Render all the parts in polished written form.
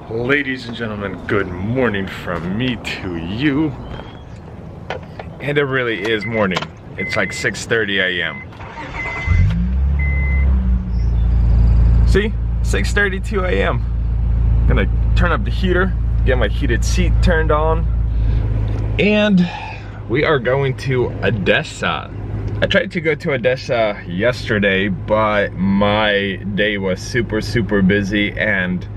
Ladies and gentlemen, good morning from me to you. And it really is morning. It's like 6:30 a.m. See? 6:32 a.m. Gonna turn up the heater, get my heated seat turned on, and we are going to Adesa. I tried to go to Adesa yesterday, but my day was super busy and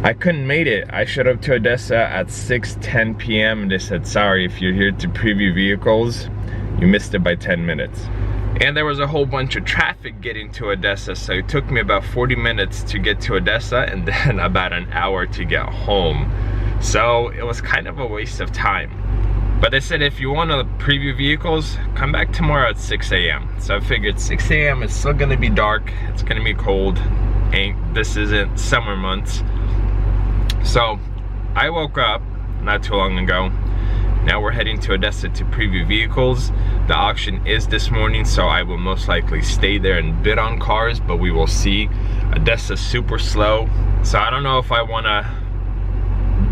I couldn't make it. I showed up to Adesa at 6:10 p.m. and they said, sorry, if you're here to preview vehicles, you missed it by 10 minutes. And there was a whole bunch of traffic getting to Adesa, so it took me about 40 minutes to get to Adesa and then about an hour to get home. So it was kind of a waste of time. But they said if you want to preview vehicles, come back tomorrow at 6 a.m. So I figured 6 a.m. is still gonna be dark, it's gonna be cold, this isn't summer months. So I woke up not too long ago. Now we're heading to Adesa to preview vehicles. The auction is this morning, so I will most likely stay there and bid on cars, but we will see. Adesa's super slow, so I don't know if I want to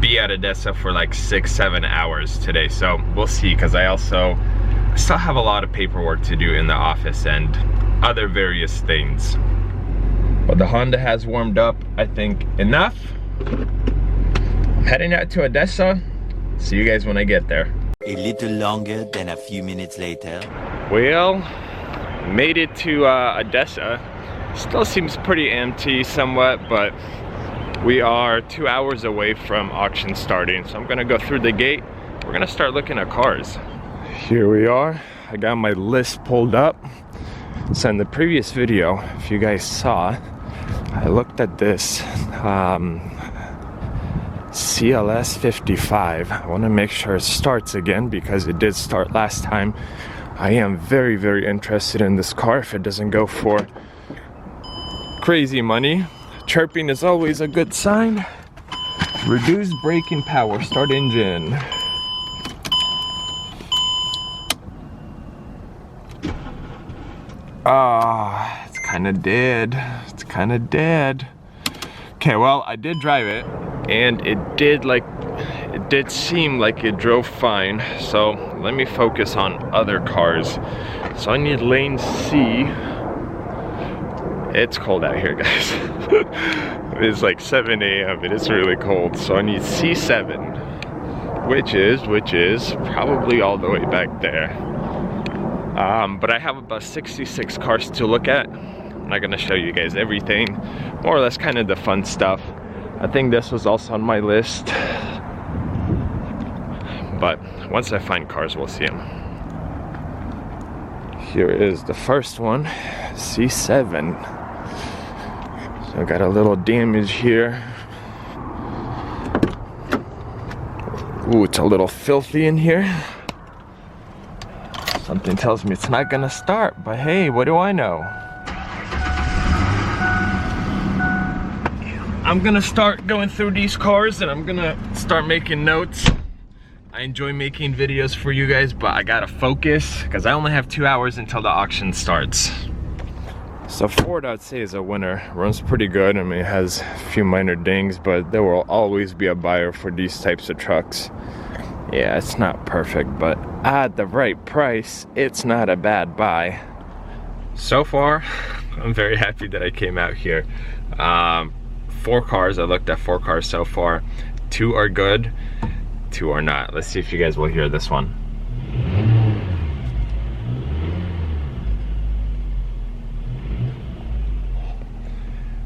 be at Adesa for like 6-7 hours today. So we'll see, because I still have a lot of paperwork to do in the office and other various things. But the Honda has warmed up, I think, enough. Heading out to Adesa. See you guys when I get there. A little longer than a few minutes later. Well, made it to Adesa. Still seems pretty empty somewhat, but we are 2 hours away from auction starting. So I'm gonna go through the gate. We're gonna start looking at cars. Here we are. I got my list pulled up. So in the previous video, if you guys saw, I looked at this CLS 55. I want to make sure it starts again because it did start last time. I am very interested in this car if it doesn't go for crazy money. Chirping is always a good sign. Reduce braking power, start engine. It's kind of dead. It's kind of dead. Okay, well, I did drive it, and it did seem like it drove fine. So let me focus on other cars. So I need lane C. It's cold out here, guys. It's like 7 a.m. It is really cold. So I need C7, which is probably all the way back there. But I have about 66 cars to look at. I'm not gonna show you guys everything, more or less kind of the fun stuff. I think this was also on my list, but once I find cars, we'll see them. Here is the first one, C7. So I got a little damage here. Ooh, it's a little filthy in here. Something tells me it's not gonna start, but hey, what do I know? I'm gonna start going through these cars and I'm gonna start making notes. I enjoy making videos for you guys, but I gotta focus because I only have 2 hours until the auction starts. So Ford, I'd say, is a winner. Runs pretty good. I mean, it has a few minor dings, but there will always be a buyer for these types of trucks. Yeah, it's not perfect, but at the right price, it's not a bad buy. So far, I'm very happy that I came out here. 4 cars, I looked at 4 cars so far. 2 are good, 2 are not. Let's see if you guys will hear this one.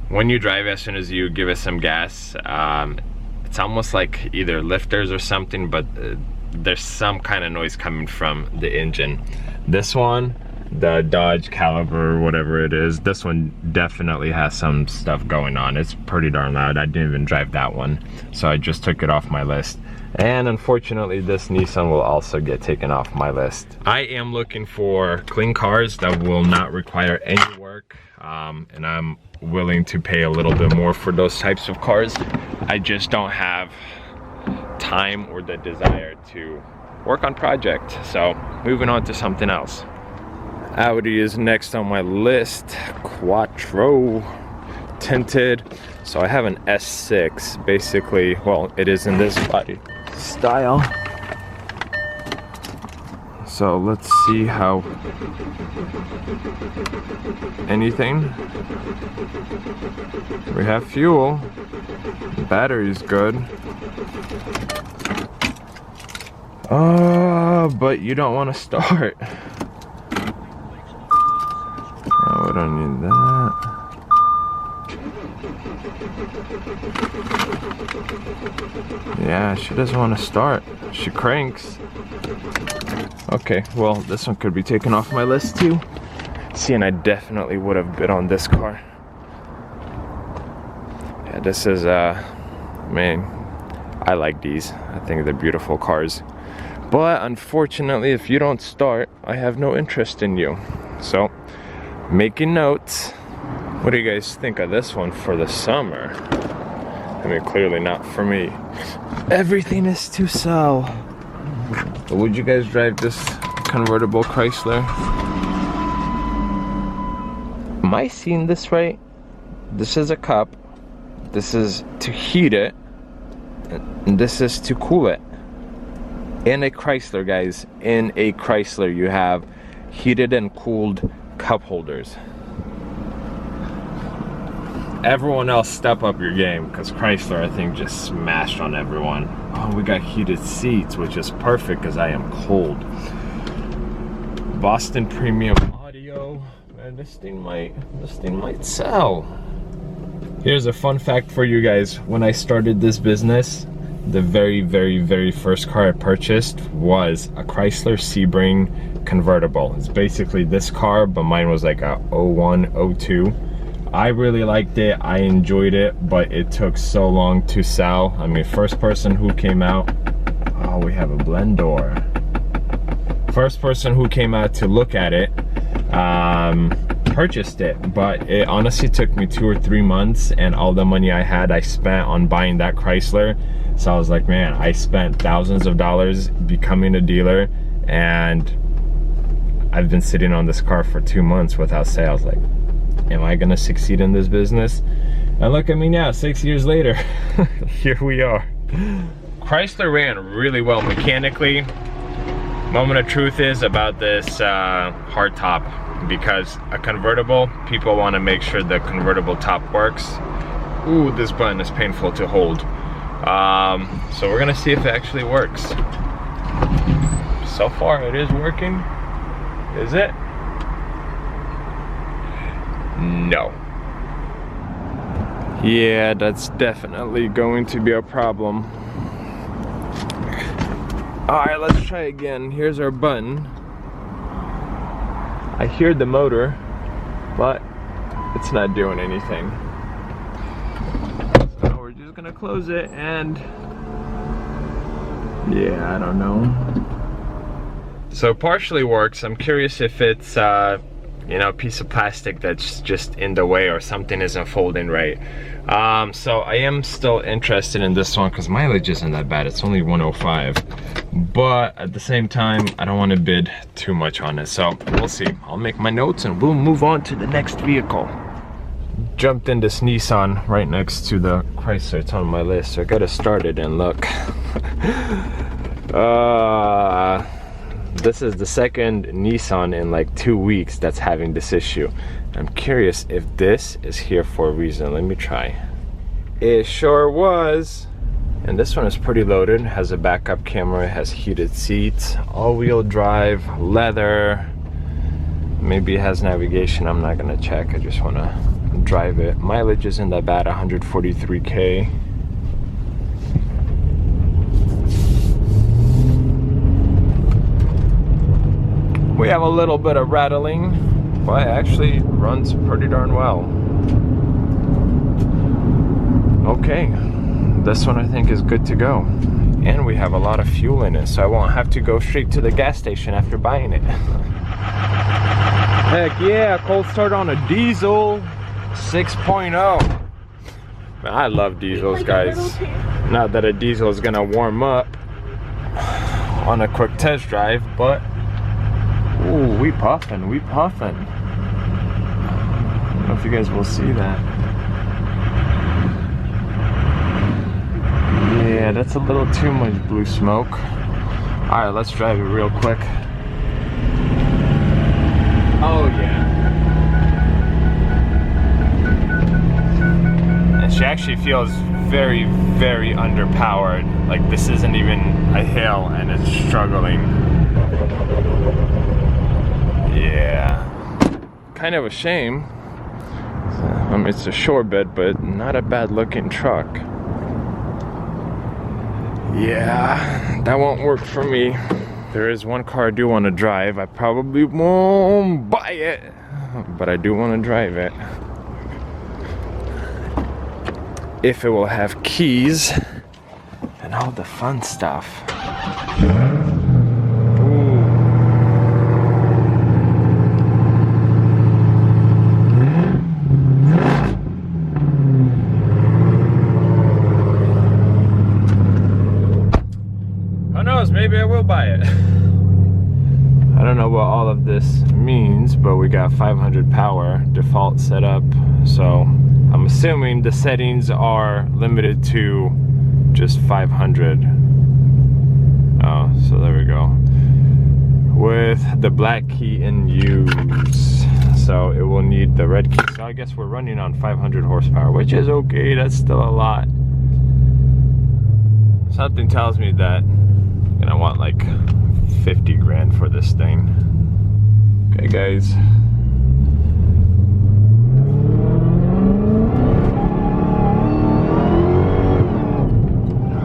When you drive, as soon as you give it some gas, it's almost like either lifters or something, but there's some kind of noise coming from the engine. This one, the Dodge Caliber, whatever it is, this one definitely has some stuff going on. It's pretty darn loud. I didn't even drive that one, so I just took it off my list. And unfortunately, this Nissan will also get taken off my list. I am looking for clean cars that will not require any work, and I'm willing to pay a little bit more for those types of cars. I just don't have time or the desire to work on project. So moving on to something else. Audi is next on my list. Quattro tinted. So I have an S6, basically, well, it is in this body style. So let's see how anything. We have fuel. The battery's good. But you don't want to start. Oh, we don't need that. Yeah, she doesn't want to start. She cranks. Okay, well, this one could be taken off my list too. See, and I definitely would have bid on this car. Yeah, this is, man, I like these. I think they're beautiful cars. But unfortunately, if you don't start, I have no interest in you. So, making notes. What do you guys think of this one for the summer? I mean, clearly not for me. Everything is to sell. Would you guys drive this convertible Chrysler? Am I seeing this right? This is a cup. This is to heat it. And this is to cool it. In a Chrysler, guys, in a Chrysler, you have heated and cooled cup holders. Everyone else step up your game, because Chrysler, I think, just smashed on everyone. Oh, we got heated seats, which is perfect because I am cold. Boston Premium Audio. Man, this thing might sell. Here's a fun fact for you guys. When I started this business, the very first car I purchased was a Chrysler Sebring convertible. It's basically this car, but mine was like a 01, 02. I really liked it, I enjoyed it, but it took so long to sell. I mean, first person who came out, oh, we have a blend door. First person who came out to look at it, purchased it, but it honestly took me 2 or 3 months, and all the money I had, I spent on buying that Chrysler. So I was like, man, I spent thousands of dollars becoming a dealer, and I've been sitting on this car for 2 months without sales. Like, am I gonna succeed in this business? And look at me now, 6 years later. Here we are. Chrysler ran really well mechanically. Moment of truth is about this hard top, because a convertible, people want to make sure the convertible top works. Ooh, this button is painful to hold. So we're gonna see if it actually works. So far it is working. Is it? No. Yeah, that's definitely going to be a problem. Alright, let's try again. Here's our button. I hear the motor, but it's not doing anything. So we're just gonna close it, and yeah, I don't know. So partially works. I'm curious if it's you know, piece of plastic that's just in the way, or something isn't folding right. So I am still interested in this one because mileage isn't that bad. It's only 105, but at the same time, I don't want to bid too much on it. So we'll see. I'll make my notes and we'll move on to the next vehicle. Jumped in this Nissan right next to the Chrysler. It's on my list, so I gotta start it and look. This is the second Nissan in like 2 weeks that's having this issue. I'm curious if this is here for a reason. Let me try. It sure was. And this one is pretty loaded. Has a backup camera, has heated seats, all-wheel drive, leather. Maybe it has navigation. I'm not gonna check. I just wanna drive it. Mileage isn't that bad, 143K. We have a little bit of rattling, but it actually runs pretty darn well. Okay, this one I think is good to go. And we have a lot of fuel in it, so I won't have to go straight to the gas station after buying it. Heck yeah, cold start on a diesel 6.0. Man, I love diesels, guys. Not that a diesel is gonna warm up on a quick test drive, but ooh, we puffin', we puffin'. I don't know if you guys will see that. Yeah, that's a little too much blue smoke. All right, let's drive it real quick. Oh yeah. And she actually feels very, very underpowered. Like this isn't even a hill and it's struggling. Yeah. Kind of a shame. I mean, it's a shore bed, but not a bad looking truck. Yeah, that won't work for me. There is one car I do want to drive. I probably won't buy it, but I do want to drive it. If it will have keys and all the fun stuff. Maybe I will buy it. I don't know what all of this means, but we got 500 power default set up, so I'm assuming the settings are limited to just 500. Oh, so there we go. With the black key in use, so it will need the red key. So I guess we're running on 500 horsepower, which is okay. That's still a lot. Something tells me that I want like 50 grand for this thing. Okay, guys.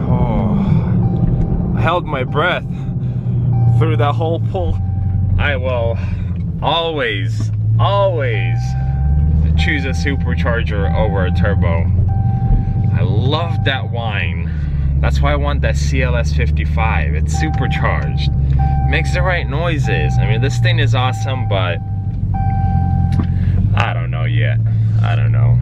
Oh, I held my breath through that whole pull. I will always choose a supercharger over a turbo. I love that whine. That's why I want that CLS 55. It's supercharged. Makes the right noises. I mean, this thing is awesome, but I don't know yet. I don't know.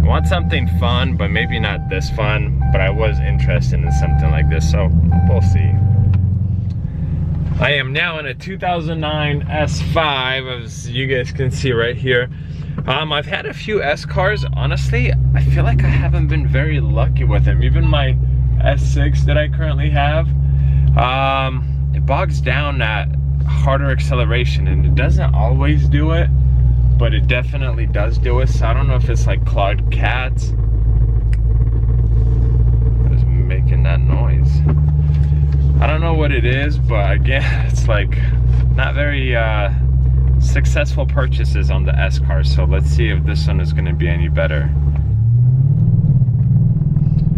I want something fun, but maybe not this fun. But I was interested in something like this, so we'll see. I am now in a 2009 S5, as you guys can see right here. I've had a few S cars. Honestly, I feel like I haven't been very lucky with them. Even my S6 that I currently have, it bogs down that harder acceleration, and it doesn't always do it, but it definitely does do it. So I don't know if it's like clogged cats. What is making that noise? I don't know what it is, but again, it's like not very successful purchases on the S cars. So let's see if this one is going to be any better.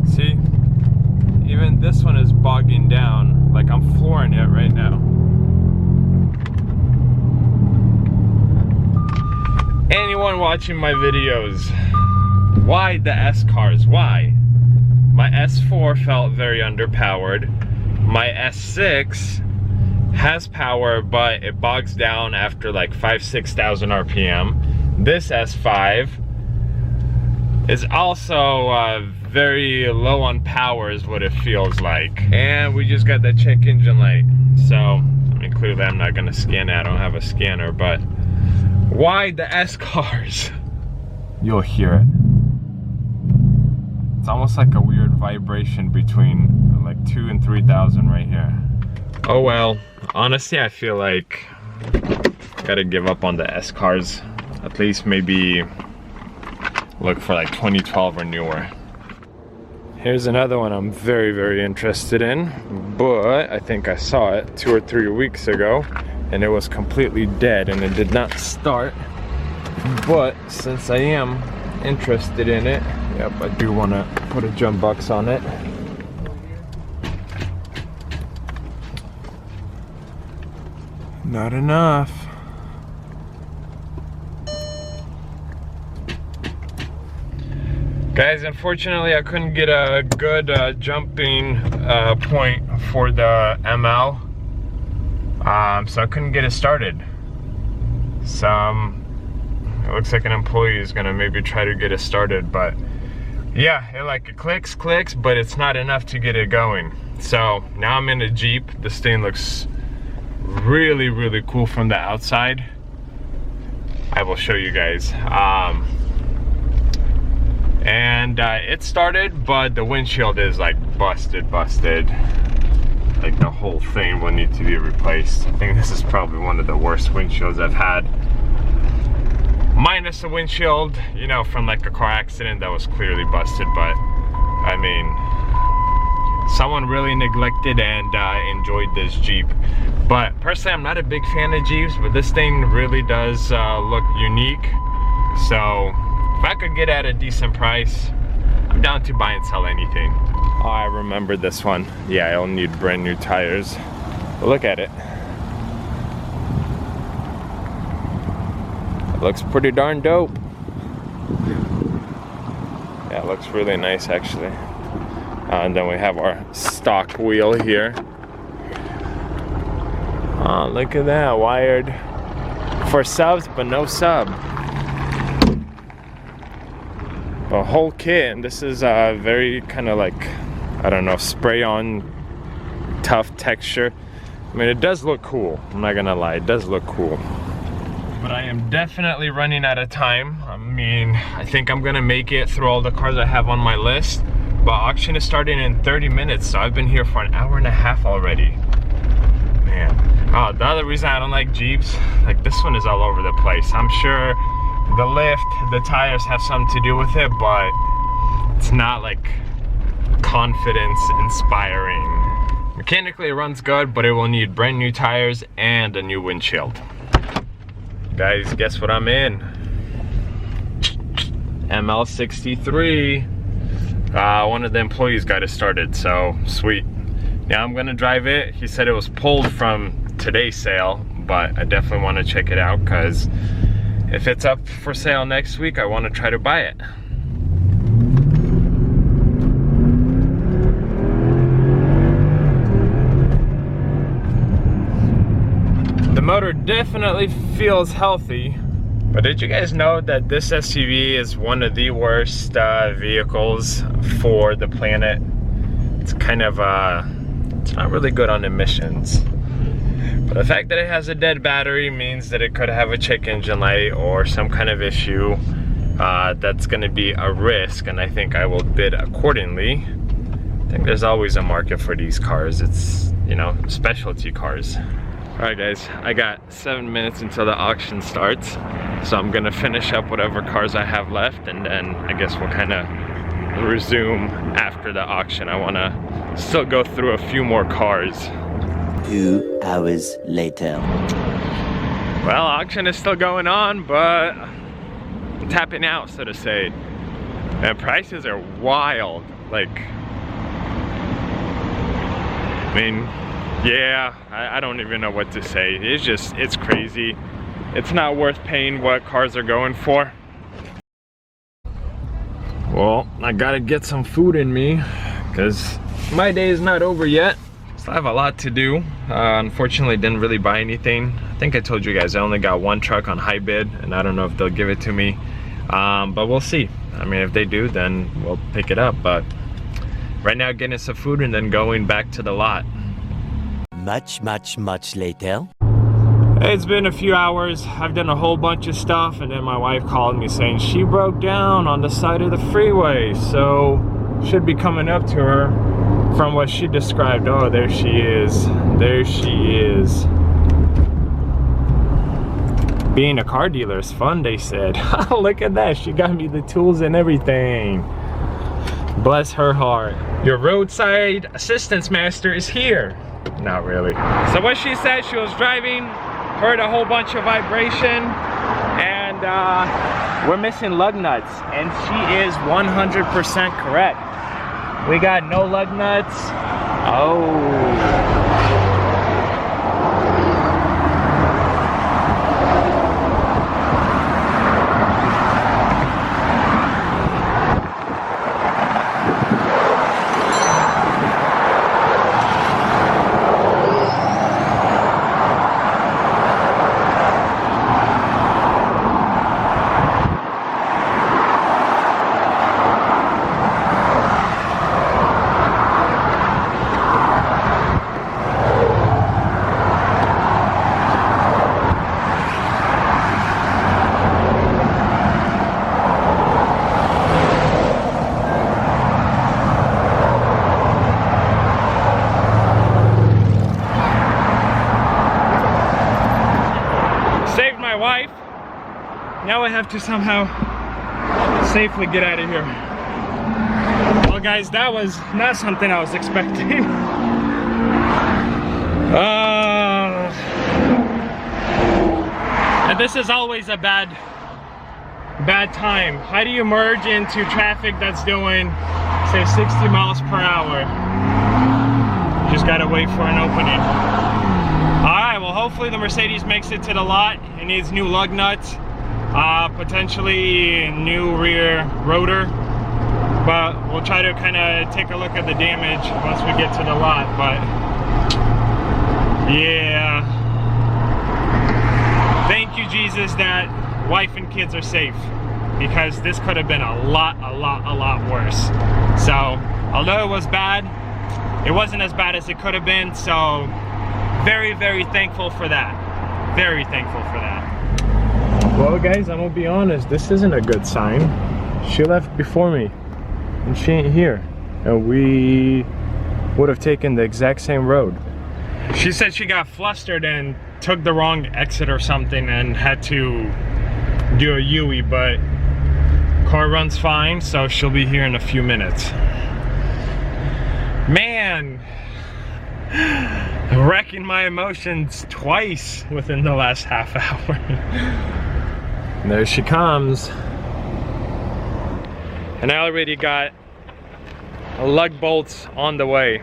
See? Even this one is bogging down, like I'm flooring it right now. Anyone watching my videos, why the S cars? Why? My S4 felt very underpowered. My S6 has power, but it bogs down after like 5,000–6,000 RPM. This S5 is also very low on power is what it feels like. And we just got that check engine light. So, I mean, clearly I'm not gonna scan it. I don't have a scanner, but why the S cars? You'll hear it. It's almost like a weird vibration between like 2,000 and 3,000 right here. Oh well, honestly, I feel like I gotta give up on the S cars. At least maybe look for like 2012 or newer. Here's another one I'm very, very interested in, but I think I saw it 2 or 3 weeks ago and it was completely dead and it did not start. But since I am interested in it, yep, I do want to put a jump box on it. Not enough. Guys, unfortunately I couldn't get a good jumping point for the ML, so I couldn't get it started. So it looks like an employee is gonna maybe try to get it started, but yeah, it clicks, but it's not enough to get it going. So now I'm in a Jeep. This thing looks really, really cool from the outside. I will show you guys. and it started, but the windshield is like busted. Like the whole thing will need to be replaced. I think this is probably one of the worst windshields I've had. Minus a windshield, you know, from like a car accident that was clearly busted, but I mean, someone really neglected and enjoyed this Jeep. But personally, I'm not a big fan of Jeeps, but this thing really does look unique. So if I could get at a decent price, I'm down to buy and sell anything. Oh, I remember this one. Yeah, I'll need brand new tires. But look at it. It looks pretty darn dope. Yeah, it looks really nice actually. And then we have our stock wheel here. Oh, look at that, wired for subs, but no sub. A whole kit, and this is very kind of like, I don't know, spray on tough texture. I mean, it does look cool, I'm not gonna lie, it does look cool. But I am definitely running out of time. I mean, I think I'm gonna make it through all the cars I have on my list, but auction is starting in 30 minutes, so I've been here for an hour and a half already. Man. Oh, the other reason I don't like Jeeps, like this one is all over the place. I'm sure the lift, the tires have something to do with it, but it's not like confidence inspiring. Mechanically it runs good, but it will need brand new tires and a new windshield. Guys, guess what I'm in? ML63. One of the employees got it started, so sweet. Now I'm gonna drive it. He said it was pulled from today's sale, but I definitely want to check it out because if it's up for sale next week, I want to try to buy it. The motor definitely feels healthy, but did you guys know that this SUV is one of the worst vehicles for the planet? It's kind of, it's not really good on emissions. But the fact that it has a dead battery means that it could have a check engine light or some kind of issue that's gonna be a risk, and I think I will bid accordingly. I think there's always a market for these cars. It's, you know, specialty cars. All right guys, I got 7 minutes until the auction starts. So I'm gonna finish up whatever cars I have left, and then I guess we'll kind of resume after the auction. I wanna still go through a few more cars. 2 hours later. Well, auction is still going on, but I'm tapping out, so to say. And prices are wild. Like, I mean, yeah, I don't even know what to say. It's crazy. It's not worth paying what cars are going for. Well, I gotta get some food in me because my day is not over yet. So I have a lot to do. Unfortunately, didn't really buy anything. I think I told you guys I only got one truck on high bid, and I don't know if they'll give it to me. But we'll see. I mean, if they do, then we'll pick it up. But right now, getting some food and then going back to the lot. Much later. It's been a few hours. I've done a whole bunch of stuff, and then my wife called me saying she broke down on the side of the freeway. So should be coming up to her from what she described. Oh, there she is. There she is. Being a car dealer is fun, they said. Look at that. She got me the tools and everything. Bless her heart. Your roadside assistance master is here. Not really. So what she said, she was driving, heard a whole bunch of vibration, and we're missing lug nuts, and she is 100% correct. We got no lug nuts. Oh. have to somehow safely get out of here. Well guys, that was not something I was expecting. And this is always a bad time. How do you merge into traffic that's doing, say, 60 miles per hour? Just gotta wait for an opening. Alright, well hopefully the Mercedes makes it to the lot. It needs new lug nuts, potentially new rear rotor. But we'll try to kind of take a look at the damage once we get to the lot. But yeah, thank you Jesus that wife and kids are safe, because this could have been a lot worse. So although it was bad, it wasn't as bad as it could have been. So very thankful for that. Very thankful for that. Well guys, I'm gonna be honest, this isn't a good sign. She left before me and she ain't here, and we would have taken the exact same road. She said she got flustered and took the wrong exit or something and had to do a U-turn, but car runs fine, so she'll be here in a few minutes. Man, wrecking my emotions twice within the last half hour. There she comes. And I already got lug bolts on the way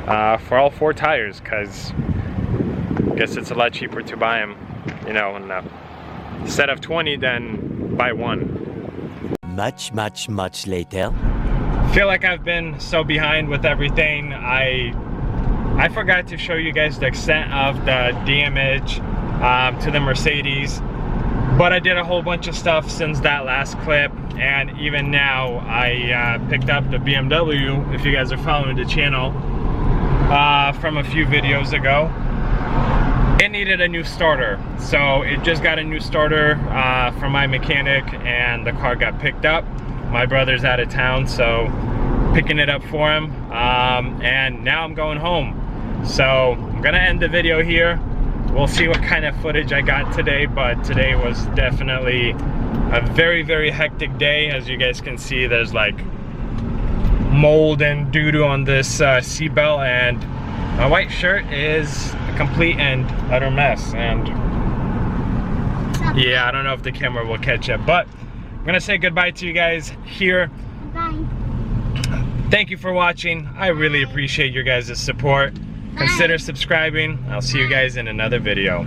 for all 4 tires, because I guess it's a lot cheaper to buy them, you know, in a set of 20 than buy one. Much later. Feel like I've been so behind with everything. I forgot to show you guys the extent of the damage to the Mercedes, but I did a whole bunch of stuff since that last clip, and even now I picked up the BMW, if you guys are following the channel, from a few videos ago. It needed a new starter, so it just got a new starter from my mechanic, and the car got picked up. My brother's out of town, so picking it up for him, and now I'm going home. So I'm gonna end the video here. We'll see what kind of footage I got today, but today was definitely a very hectic day. As you guys can see, there's like mold and doo-doo on this seatbelt, and my white shirt is a complete and utter mess. And yeah, I don't know if the camera will catch it, but I'm gonna say goodbye to you guys here. Bye. Thank you for watching. I really appreciate your guys' support. Consider subscribing. I'll see you guys in another video.